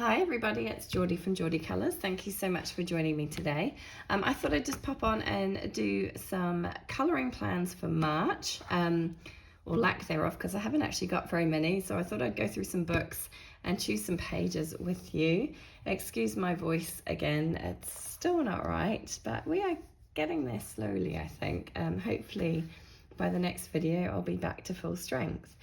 Hi everybody, it's Geordie from Geordie Colours. Thank you so much for joining me today. I thought I'd just pop on and do some colouring plans for March, or lack thereof, because I haven't actually got very many, so I thought I'd go through some books and choose some pages with you. Excuse my voice again, it's still not right, but we are getting there slowly, I think. Hopefully by the next video I'll be back to full strength.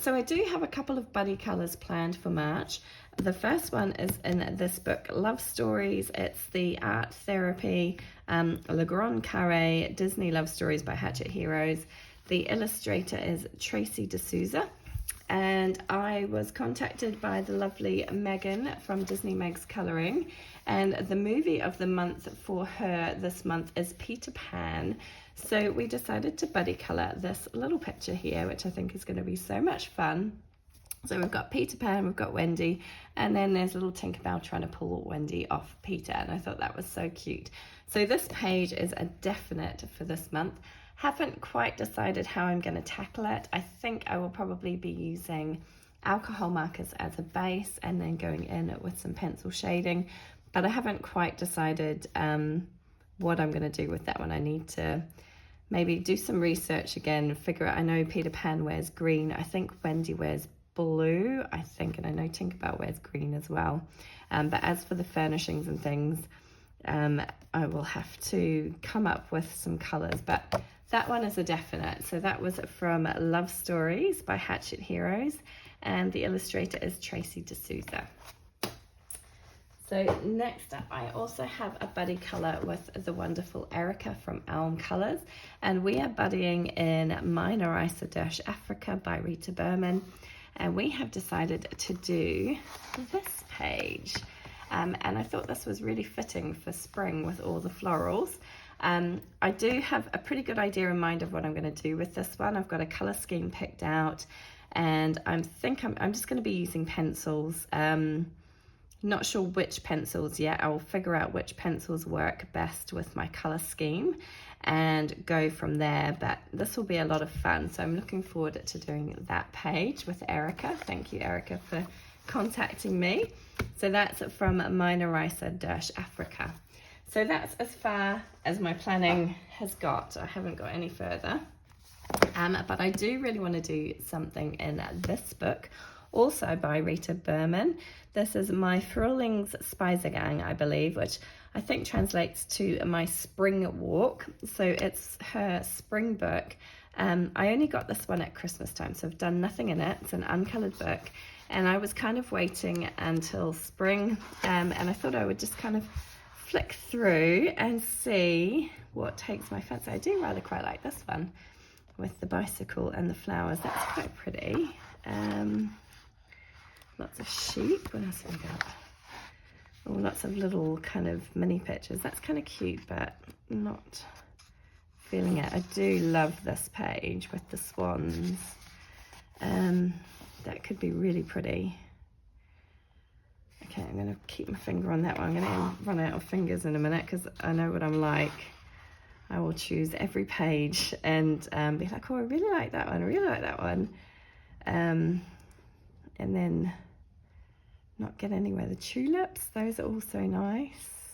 So I do have a couple of buddy colours planned for March. The first one is in this book, Love Stories. It's the Art Therapy, Le Grand Carré, Disney Love Stories by Hatchet Heroes. The illustrator is Tracy D'Souza. And I was contacted by the lovely Megan from Disney Meg's Colouring. And the movie of the month for her this month is Peter Pan. So we decided to buddy colour this little picture here, which I think is going to be so much fun. So we've got Peter Pan, we've got Wendy, and then there's little Tinkerbell trying to pull Wendy off Peter, and I thought that was so cute. So this page is a definite for this month. Haven't quite decided how I'm going to tackle it. I think I will probably be using alcohol markers as a base and then going in with some pencil shading, but I haven't quite decided what I'm going to do with that one. I need to maybe do some research again, figure out. I know Peter Pan wears green, I think Wendy wears blue, I think, and I know Tinkerbell wears green as well. But as for the furnishings and things, I will have to come up with some colours, but that one is a definite. So that was from Love Stories by Hatchet Heroes, and the illustrator is Tracy D'Souza. So next up, I also have a buddy colour with the wonderful Erica from Elm Colours, and we are buddying in Mina Rice Das Africa by Rita Burman, and we have decided to do this page. And I thought this was really fitting for spring with all the florals. I do have a pretty good idea in mind of what I'm going to do with this one. I've got a colour scheme picked out, and I'm just going to be using pencils. Not sure which pencils yet. I'll figure out which pencils work best with my colour scheme and go from there, but this will be a lot of fun. So I'm looking forward to doing that page with Erica. Thank you, Erica, for contacting me. So that's from Mina Rice Das Africa. So that's as far as my planning has got. I haven't got any further, but I do really want to do something in this book, also by Rita Burman. This is My Frühlings Spaziergang, I believe, which I think translates to My Spring Walk. So it's her spring book. I only got this one at Christmas time, so I've done nothing in it. It's an uncoloured book, and I was kind of waiting until spring, and I thought I would just kind of flick through and see what takes my fancy. I do rather quite like this one with the bicycle and the flowers. That's quite pretty. Lots of sheep. What else have we got? Oh, lots of little kind of mini pictures. That's kind of cute, but not feeling it. I do love this page with the swans. That could be really pretty. Okay, I'm going to keep my finger on that one. I'm going to run out of fingers in a minute because I know what I'm like. I will choose every page and be like, oh, I really like that one. I really like that one. And then not get anywhere. The tulips, those are also nice.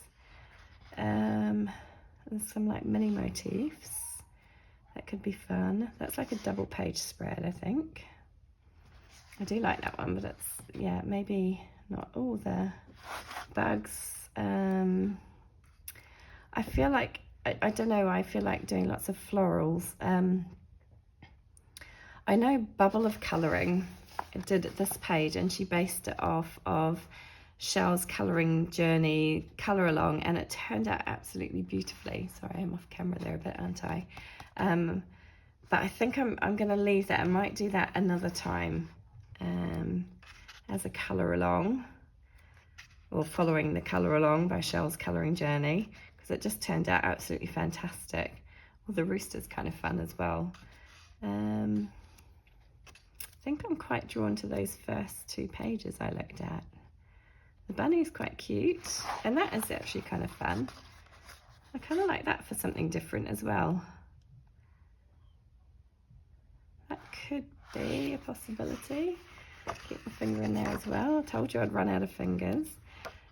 And some like mini motifs. That could be fun. That's like a double page spread, I think. I do like that one, but it's, yeah, maybe not all the bugs. I feel like, I don't know, I feel like doing lots of florals. I know Bubble of Colouring did this page, and she based it off of Shell's colouring journey colour along, and it turned out absolutely beautifully. Sorry, I'm off camera there a bit, aren't I? But I think I'm going to leave that. I might do that another time as a colour along, or following the colour along by Shell's colouring journey, because it just turned out absolutely fantastic. Well, the rooster's kind of fun as well. I think I'm quite drawn to those first two pages I looked at. The bunny's quite cute, and that is actually kind of fun. I kind of like that for something different as well. That could be a possibility. Keep my finger in there as well. I told you I'd run out of fingers.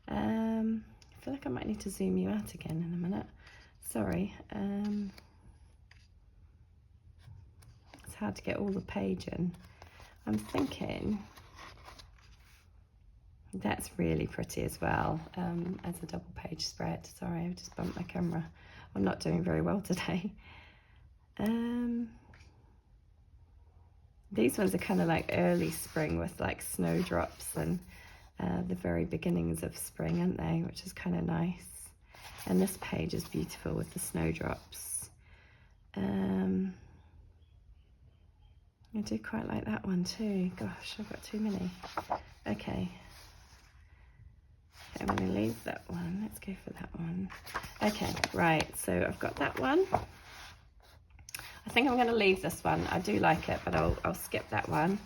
I feel like I might need to zoom you out again in a minute. Sorry. It's hard to get all the page in. I'm thinking that's really pretty as well, as a double page spread. Sorry, I've just bumped my camera. I'm not doing very well today. These ones are kind of like early spring with like snowdrops and the very beginnings of spring, aren't they? Which is kind of nice. And this page is beautiful with the snowdrops. I do quite like that one too. Gosh, I've got too many. Okay. I'm going to leave that one. Let's go for that one. Okay, right. So I've got that one. I think I'm going to leave this one. I do like it, but I'll skip that one.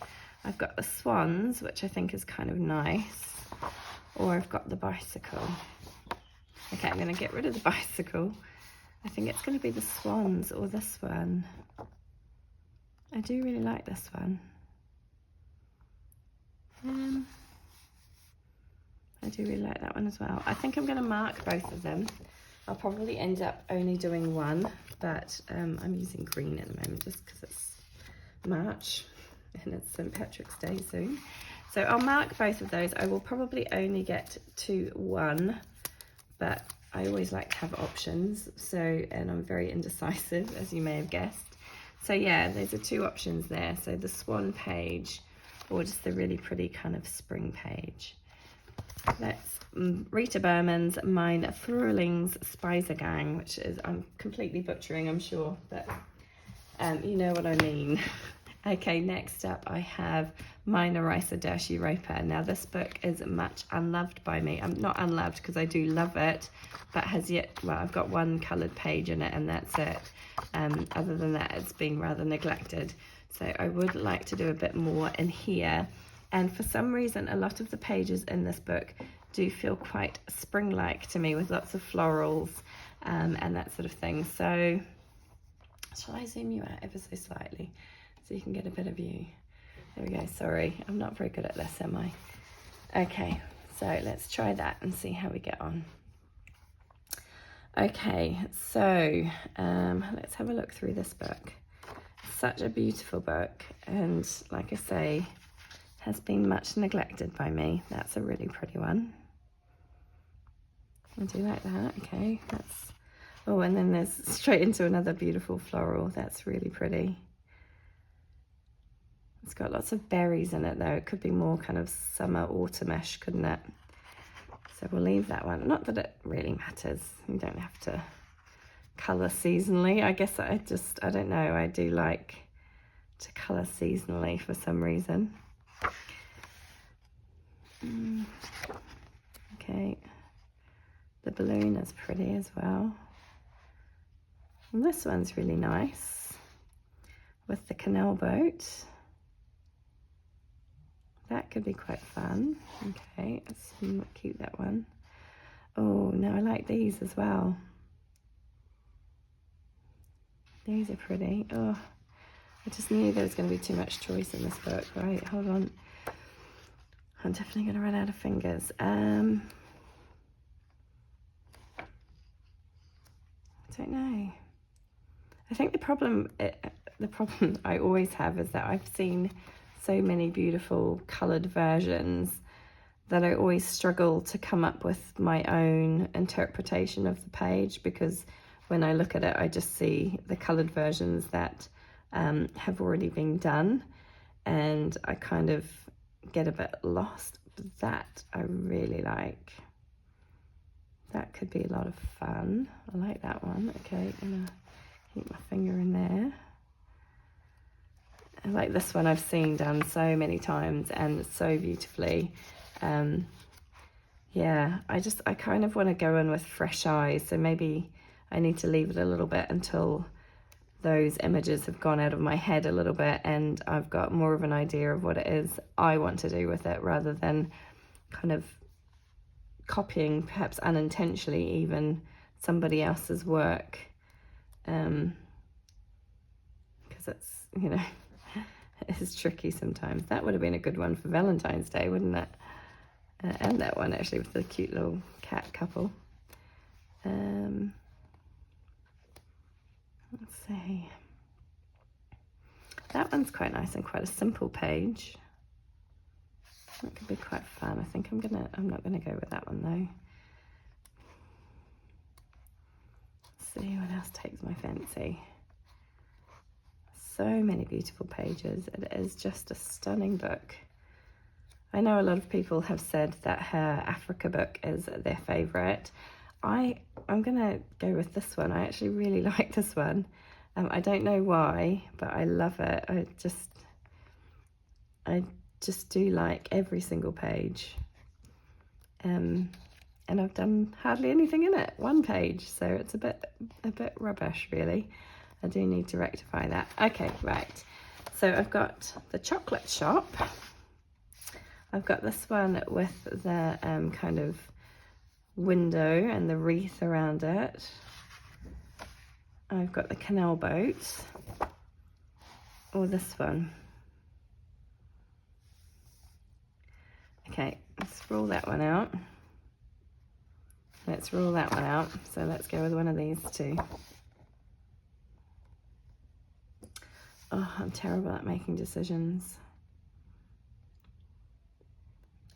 I've got the swans, which I think is kind of nice. Or I've got the bicycle. Okay, I'm going to get rid of the bicycle. I think it's going to be the swans or this one. I do really like this one. I do really like that one as well. I think I'm going to mark both of them. I'll probably end up only doing one, but I'm using green at the moment just because it's March and it's St. Patrick's Day soon. So I'll mark both of those. I will probably only get to one, but I always like to have options. So, and I'm very indecisive, as you may have guessed. So yeah, there's the two options there. So the swan page or just the really pretty kind of spring page. That's Rita Burman's Mein Frühlingsspaziergang, which is, I'm completely butchering, I'm sure, but you know what I mean. Okay, next up I have Mina Rice Europa. Now this book is much unloved by me. I'm not unloved because I do love it, but has yet, well, I've got one coloured page in it and that's it. Other than that, it's being rather neglected. So I would like to do a bit more in here. And for some reason, a lot of the pages in this book do feel quite spring-like to me with lots of florals and that sort of thing. So shall I zoom you out ever so slightly so you can get a better view? There we go. Sorry, I'm not very good at this, am I? Okay, so let's try that and see how we get on. Okay, so let's have a look through this book. Such a beautiful book, and like I say, has been much neglected by me. That's a really pretty one. I do like that. Okay, that's, oh, and then there's straight into another beautiful floral. That's really pretty. It's got lots of berries in it though. It could be more kind of summer autumnish, couldn't it? So we'll leave that one. Not that it really matters. You don't have to colour seasonally. I guess I don't know. I do like to colour seasonally for some reason. Okay, the balloon is pretty as well. And this one's really nice with the canal boat. That could be quite fun. Okay, let's keep that one. Oh, no, I like these as well. These are pretty. Oh, I just knew there was going to be too much choice in this book. Right, hold on. I'm definitely going to run out of fingers. I don't know. I think the problem I always have is that I've seen so many beautiful coloured versions that I always struggle to come up with my own interpretation of the page, because when I look at it, I just see the coloured versions that have already been done, and I kind of get a bit lost. But that I really like. That could be a lot of fun. I like that one. Okay, I'm gonna keep my finger in there. I like this one. I've seen done so many times and so beautifully. Yeah, I kind of want to go in with fresh eyes, so maybe I need to leave it a little bit until those images have gone out of my head a little bit and I've got more of an idea of what it is I want to do with it, rather than kind of copying, perhaps unintentionally even, somebody else's work, because it's, you know, is tricky sometimes. That would have been a good one for Valentine's Day, wouldn't it? And that one actually with the cute little cat couple. Let's see. That one's quite nice and quite a simple page. That could be quite fun. I think I'm not gonna go with that one though. Let's see what else takes my fancy. So many beautiful pages. It is just a stunning book. I know a lot of people have said that her Africa book is their favourite. I'm gonna go with this one. I actually really like this one. I don't know why, but I love it. I just do like every single page. And I've done hardly anything in it. One page, so it's a bit rubbish really. I do need to rectify that. Okay, right. So I've got the chocolate shop. I've got this one with the kind of window and the wreath around it. I've got the canal boat, or this one. Okay, let's rule that one out. Let's rule that one out. So let's go with one of these two. Oh, I'm terrible at making decisions.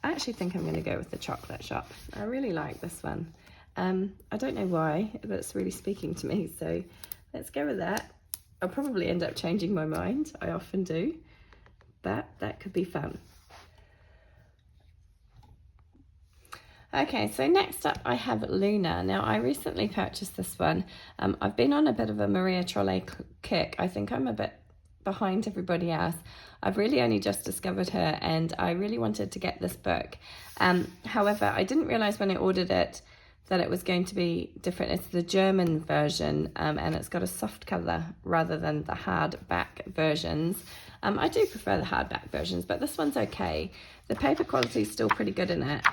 I actually think I'm going to go with the chocolate shop. I really like this one. I don't know why, but it's really speaking to me, so let's go with that. I'll probably end up changing my mind. I often do, but that could be fun. Okay, so next up I have Luna. Now, I recently purchased this one. I've been on a bit of a Maria Trolle kick. I think I'm a bit behind everybody else. I've really only just discovered her, and I really wanted to get this book. However, I didn't realise when I ordered it that it was going to be different. It's the German version, and it's got a soft cover rather than the hardback versions. I do prefer the hardback versions, but this one's okay. The paper quality is still pretty good in it,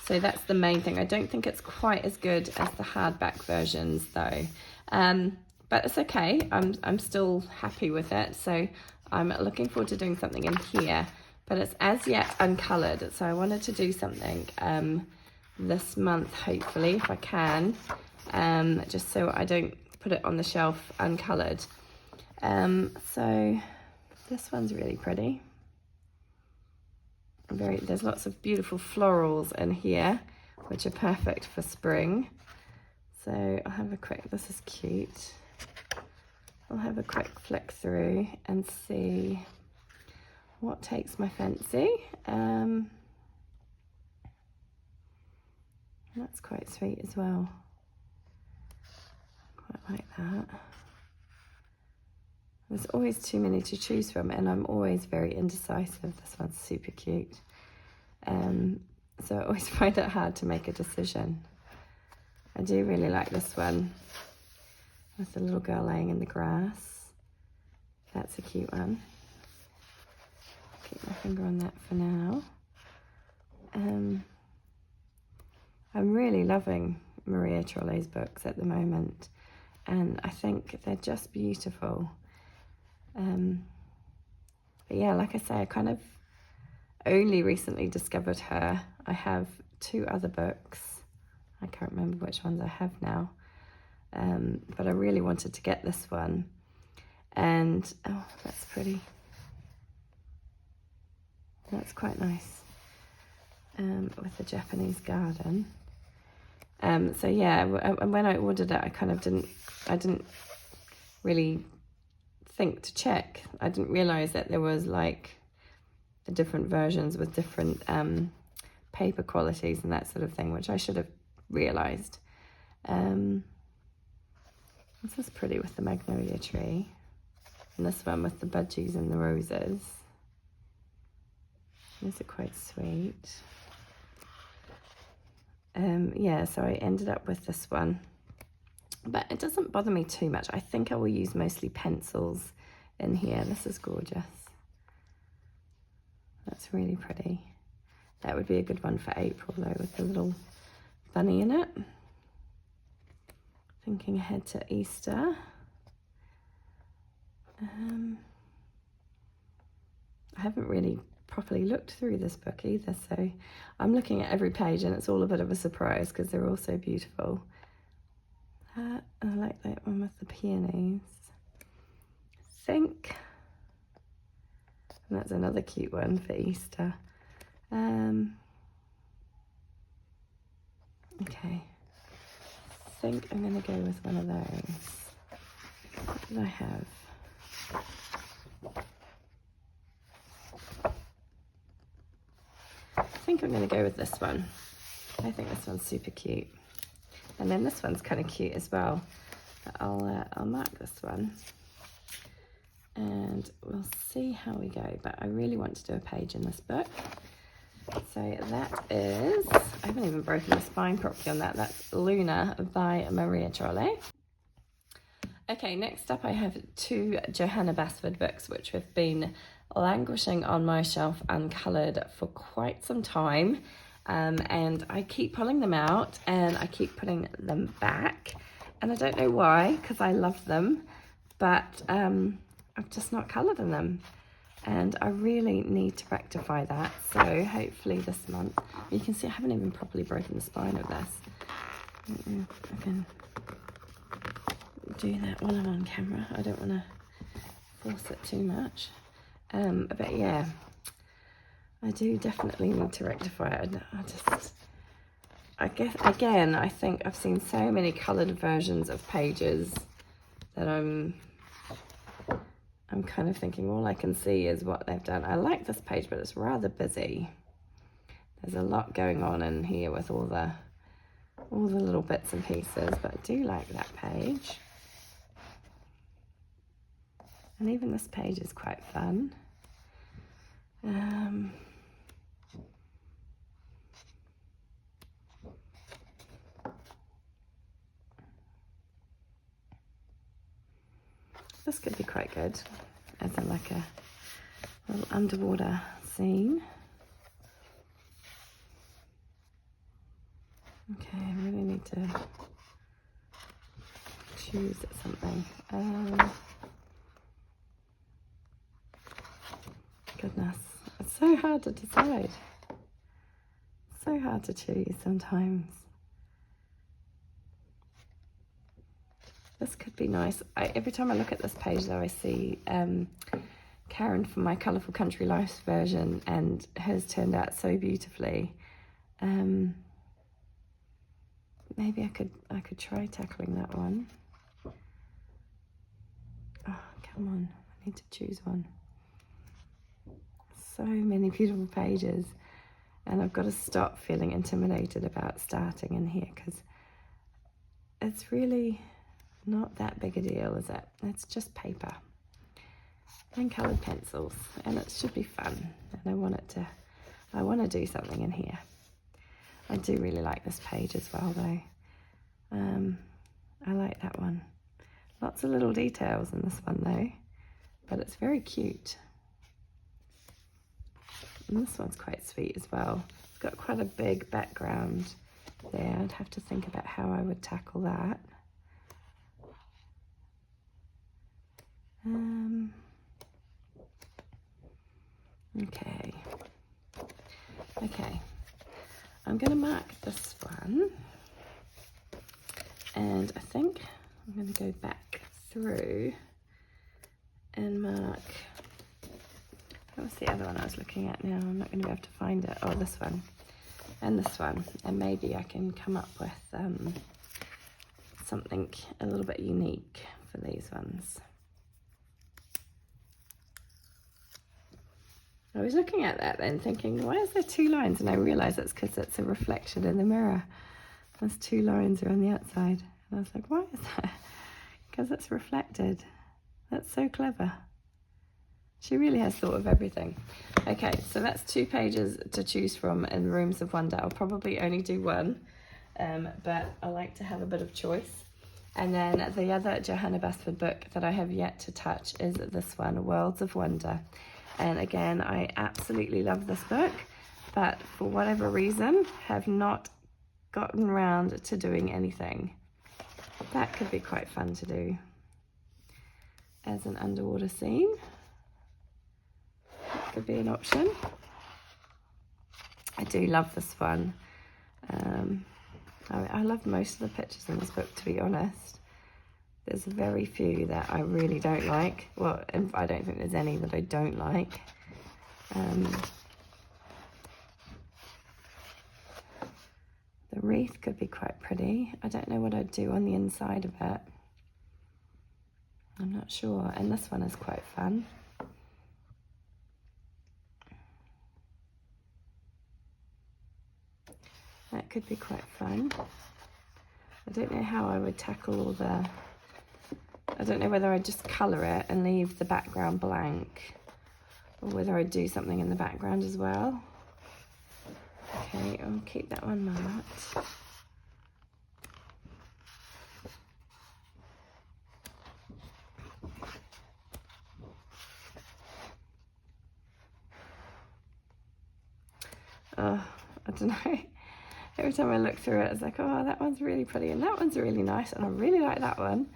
so that's the main thing. I don't think it's quite as good as the hardback versions though, but it's okay. I'm still happy with it, so I'm looking forward to doing something in here, but it's as yet uncoloured, so I wanted to do something this month, hopefully, if I can, just so I don't put it on the shelf uncoloured. So this one's really pretty. There's lots of beautiful florals in here, which are perfect for spring. So I'll have a quick, this is cute. I'll have a quick flick through and see what takes my fancy. That's quite sweet as well. Quite like that. There's always too many to choose from, and I'm always very indecisive. This one's super cute. So I always find it hard to make a decision. I do really like this one with the little girl laying in the grass. That's a cute one. Keep my finger on that for now. I'm really loving Maria Trolle's books at the moment, and I think they're just beautiful. But yeah, like I say, I kind of only recently discovered her. I have 2 other books. I can't remember which ones I have now. But I really wanted to get this one. And, oh, that's pretty. That's quite nice. With the Japanese garden. So yeah, when I ordered it, I didn't really think to check. I didn't realize that there was like the different versions with different paper qualities and that sort of thing, which I should have realized. This is pretty with the magnolia tree, and this one with the budgies and the roses. These are quite sweet. Yeah, so I ended up with this one, but it doesn't bother me too much. I think I will use mostly pencils in here. This is gorgeous. That's really pretty. That would be a good one for April though, with the little bunny in it. Thinking ahead to Easter. I haven't really properly looked through this book either, so I'm looking at every page and it's all a bit of a surprise because they're all so beautiful. I like that one with the peonies. I think, and that's another cute one for Easter. Okay, I think I'm going to go with one of those. What did I have? I think I'm going to go with this one. I think this one's super cute. And then this one's kind of cute as well. But I'll mark this one. And we'll see how we go. But I really want to do a page in this book. So that is, I haven't even broken the spine properly on that. That's Luna by Maria Trolle. Okay, next up I have 2 Johanna Bassford books, which have been languishing on my shelf uncoloured for quite some time. And I keep pulling them out and I keep putting them back. And I don't know why, because I love them, but I've just not coloured in them. And I really need to rectify that. So hopefully this month, you can see I haven't even properly broken the spine of this. I can do that while I'm on camera. I don't want to force it too much. But yeah, I do definitely need to rectify it. I guess, again, I think I've seen so many coloured versions of pages that I'm kind of thinking all I can see is what they've done. I like this page, but it's rather busy. There's a lot going on in here with all the little bits and pieces, but I do like that page. And even this page is quite fun. This could be quite good as like a little underwater scene. Okay, I really need to choose something. Goodness, it's so hard to decide. So hard to choose sometimes. This could be nice. Every time I look at this page though, I see Karen from my Colourful Country Life version, and hers turned out so beautifully. Maybe I could try tackling that one. Oh, come on, I need to choose one. So many beautiful pages, and I've got to stop feeling intimidated about starting in here because it's really not that big a deal, is it? It's just paper and coloured pencils, and it should be fun. And I want to do something in here. I do really like this page as well, though. I like that one. Lots of little details in this one, though, but it's very cute. And this one's quite sweet as well. It's got quite a big background there. I'd have to think about how I would tackle that. Okay, I'm going to mark this one, and I think I'm going to go back through and mark, what was the other one I was looking at now? I'm not going to be able to find it. Oh, this one and this one, and maybe I can come up with something a little bit unique for these ones. I was looking at that then thinking, why is there 2 lines? And I realised it's because it's a reflection in the mirror. There's 2 lines around the outside. And I was like, why is that? Because it's reflected. That's so clever. She really has thought of everything. Okay, so that's 2 pages to choose from in Rooms of Wonder. I'll probably only do one, but I like to have a bit of choice. And then the other Johanna Bassford book that I have yet to touch is this one, Worlds of Wonder. And again, I absolutely love this book, but for whatever reason, have not gotten around to doing anything. That could be quite fun to do as an underwater scene. could be an option. I do love this one. I love most of the pictures in this book, to be honest. There's very few that I really don't like. Well, I don't think there's any that I don't like. The wreath could be quite pretty. I don't know what I'd do on the inside of it. I'm not sure. And this one is quite fun. That could be quite fun. I don't know how I would tackle all the... I don't know whether I'd just colour it and leave the background blank, or whether I'd do something in the background as well. Okay, I'll keep that one marked. Oh, I don't know. Every time I look through it, it's like, oh, that one's really pretty and that one's really nice and I really like that one.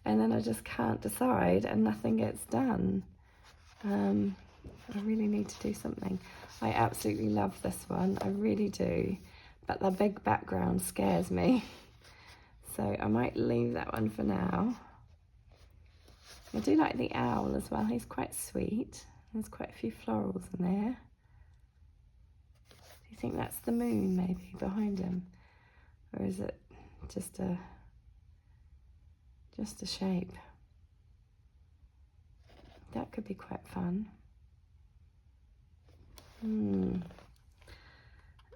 And then I just can't decide and nothing gets done. I really need to do something. I absolutely love this one. I really do. But the big background scares me. So I might leave that one for now. I do like the owl as well. He's quite sweet. There's quite a few florals in there. Do you think that's the moon maybe behind him? Or is it just a shape? That could be quite fun. I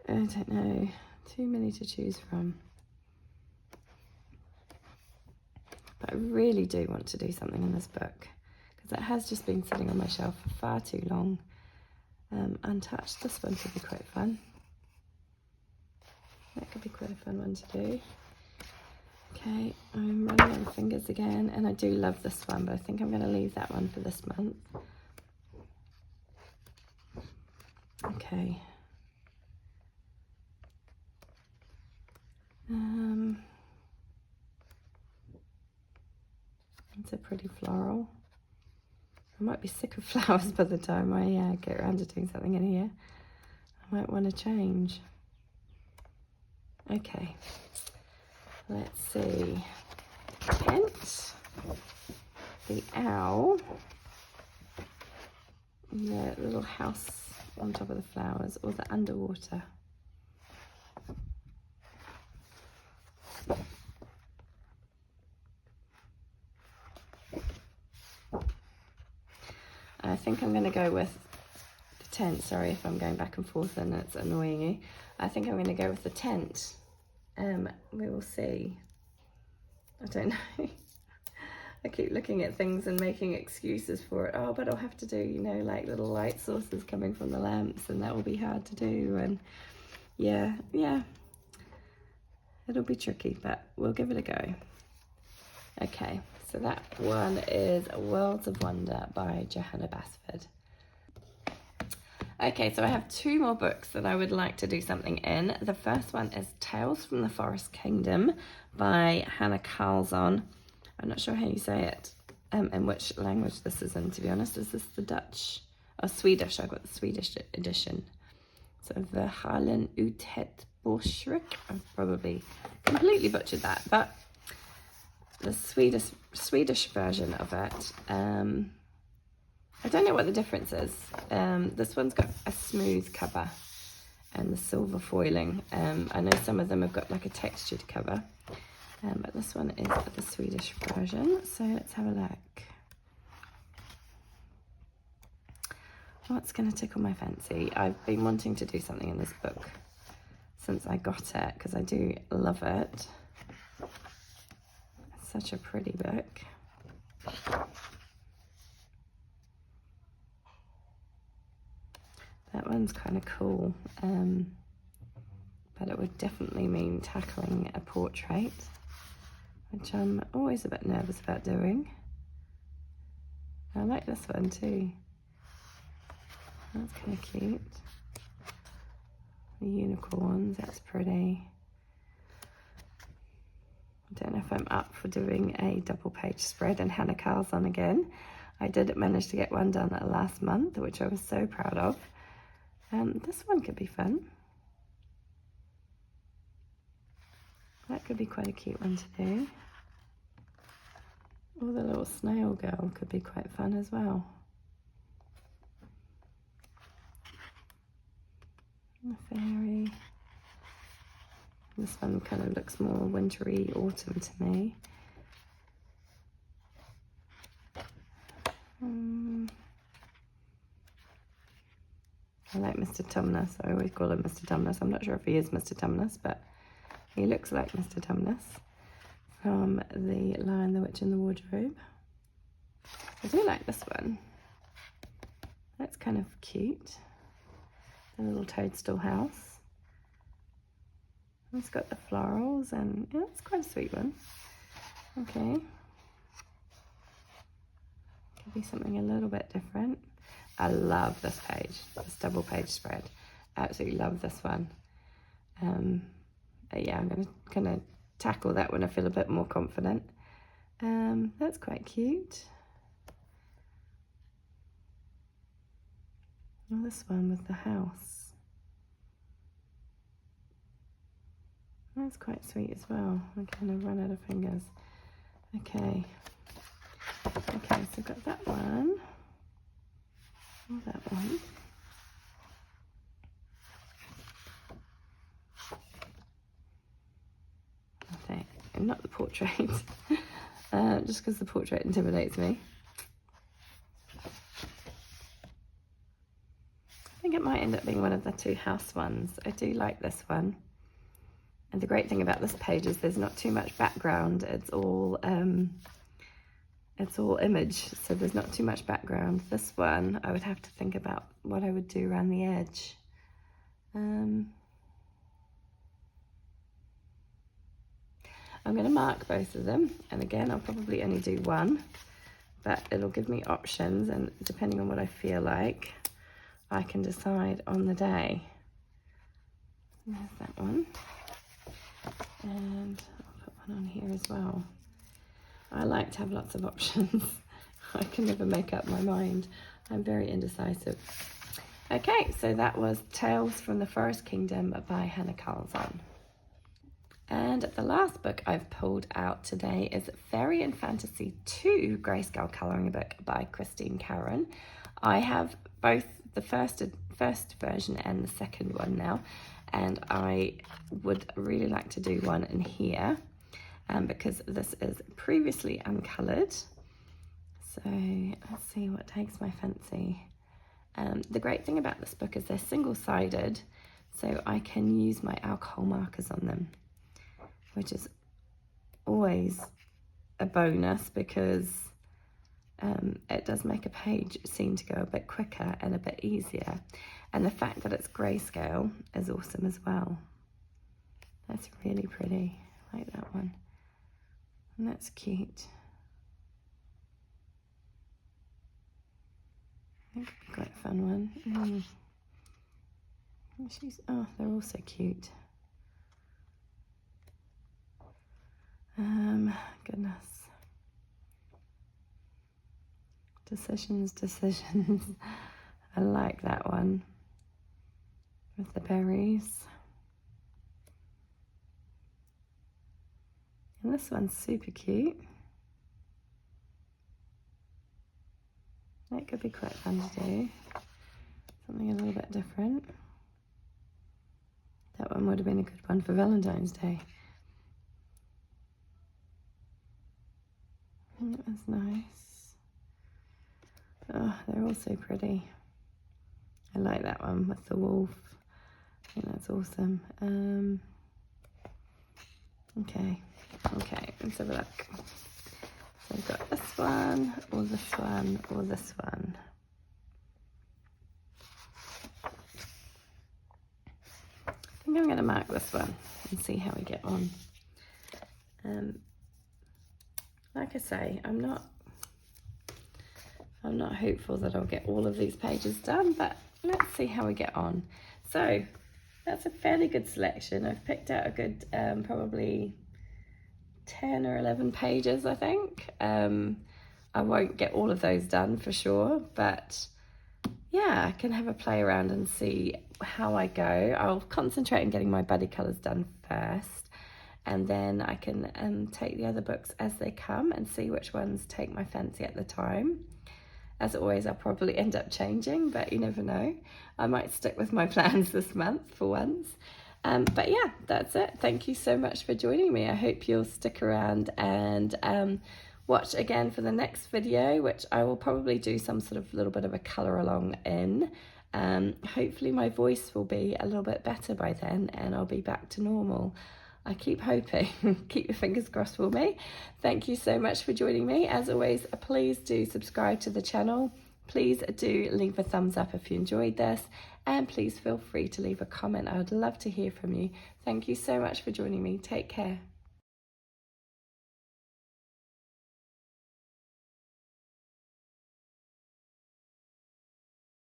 don't know. Too many to choose from. But I really do want to do something in this book, because it has just been sitting on my shelf for far too long, untouched. This one could be quite fun. That could be quite a fun one to do. Okay, I'm running out of fingers again, and I do love this one, but I think I'm going to leave that one for this month. Okay. It's a pretty floral. I might be sick of flowers by the time I get around to doing something in here. I might want to change. Okay. Let's see. Tent, the owl, the little house on top of the flowers, or the underwater. I think I'm going to go with the tent. Sorry if I'm going back and forth and it's annoying you. I think I'm going to go with the tent. We will see. I don't know. I keep looking at things and making excuses for it. Oh, but I'll have to do, you know, like little light sources coming from the lamps, and that will be hard to do. And yeah, it'll be tricky, but we'll give it a go. Okay, so that one is Worlds of Wonder by Johanna Bassford. Okay, so I have two more books that I would like to do something in. The first one is Tales from the Forest Kingdom by Hanna Karlsson. I'm not sure how you say it, and which language this is in, to be honest. Is this the Dutch or Swedish? I got the Swedish edition. So Verhalen ut het Bosrik. I've probably completely butchered that, but the Swedish version of it. I don't know what the difference is. This one's got a smooth cover and the silver foiling. I know some of them have got like a textured cover, but this one is the Swedish version. So let's have a look. What's going to tickle my fancy? I've been wanting to do something in this book since I got it, because I do love it. It's such a pretty book. That one's kind of cool, but it would definitely mean tackling a portrait, which I'm always a bit nervous about doing. I like this one too. That's kind of cute. The unicorns, that's pretty. I don't know if I'm up for doing a double page spread and Hanna Karlsson again. I did manage to get one done last month, which I was so proud of. This one could be fun. That could be quite a cute one to do. Or the little snail girl could be quite fun as well. The fairy. This one kind of looks more wintry, autumn to me. I like Mr. Tumnus. I always call him Mr. Tumnus. I'm not sure if he is Mr. Tumnus, but he looks like Mr. Tumnus from The Lion, the Witch and the Wardrobe. I do like this one. That's kind of cute. The little toadstool house. It's got the florals and yeah, it's quite a sweet one. Okay. Could be something a little bit different. I love this page, this double page spread. Absolutely love this one. Yeah, I'm going to kind of tackle that when I feel a bit more confident. That's quite cute. Oh, this one with the house. That's quite sweet as well. I kind of run out of fingers. Okay. Okay, so I've got that one. Oh, that one. Okay, and not the portrait, just because the portrait intimidates me. I think it might end up being one of the two house ones. I do like this one. And the great thing about this page is there's not too much background. It's all image, so there's not too much background. This one, I would have to think about what I would do around the edge. I'm going to mark both of them, and again, I'll probably only do one, but it'll give me options, and depending on what I feel like, I can decide on the day. There's that one. And I'll put one on here as well. I like to have lots of options. I can never make up my mind. I'm very indecisive. Okay, so that was Tales from the Forest Kingdom by Hannah Carlson. And the last book I've pulled out today is Fairy and Fantasy 2 Grayscale Colouring Book by Christine Caron. I have both the first version and the second one now, and I would really like to do one in here. Because this is previously uncoloured. So let's see what takes my fancy. The great thing about this book is they're single-sided, so I can use my alcohol markers on them, which is always a bonus because it does make a page seem to go a bit quicker and a bit easier. And the fact that it's grayscale is awesome as well. That's really pretty. I like that one. And that's cute. I think it'd be quite a fun one. Oh, they're all so cute. Goodness. Decisions. I like that one with the berries. And this one's super cute. That could be quite fun to do. Something a little bit different. That one would have been a good one for Valentine's Day. And that was nice. Oh, they're all so pretty. I like that one with the wolf. I think that's awesome. Okay, let's have a look. So I've got this one, or this one, or this one. I think I'm going to mark this one and see how we get on. Like I say, I'm not hopeful that I'll get all of these pages done, but let's see how we get on. So that's a fairly good selection. I've picked out a good probably 10 or 11 pages, I think. I won't get all of those done for sure, but yeah, I can have a play around and see how I go. I'll concentrate on getting my buddy colours done first, and then I can take the other books as they come and see which ones take my fancy at the time. As always, I'll probably end up changing, but you never know. I might stick with my plans this month for once. But yeah, that's it. Thank you so much for joining me. I hope you'll stick around and watch again for the next video, which I will probably do some sort of little bit of a colour along in. Hopefully my voice will be a little bit better by then and I'll be back to normal. I keep hoping. Keep your fingers crossed for me. Thank you so much for joining me. As always, please do subscribe to the channel. Please do leave a thumbs up if you enjoyed this, and please feel free to leave a comment. I would love to hear from you. Thank you so much for joining me. Take care.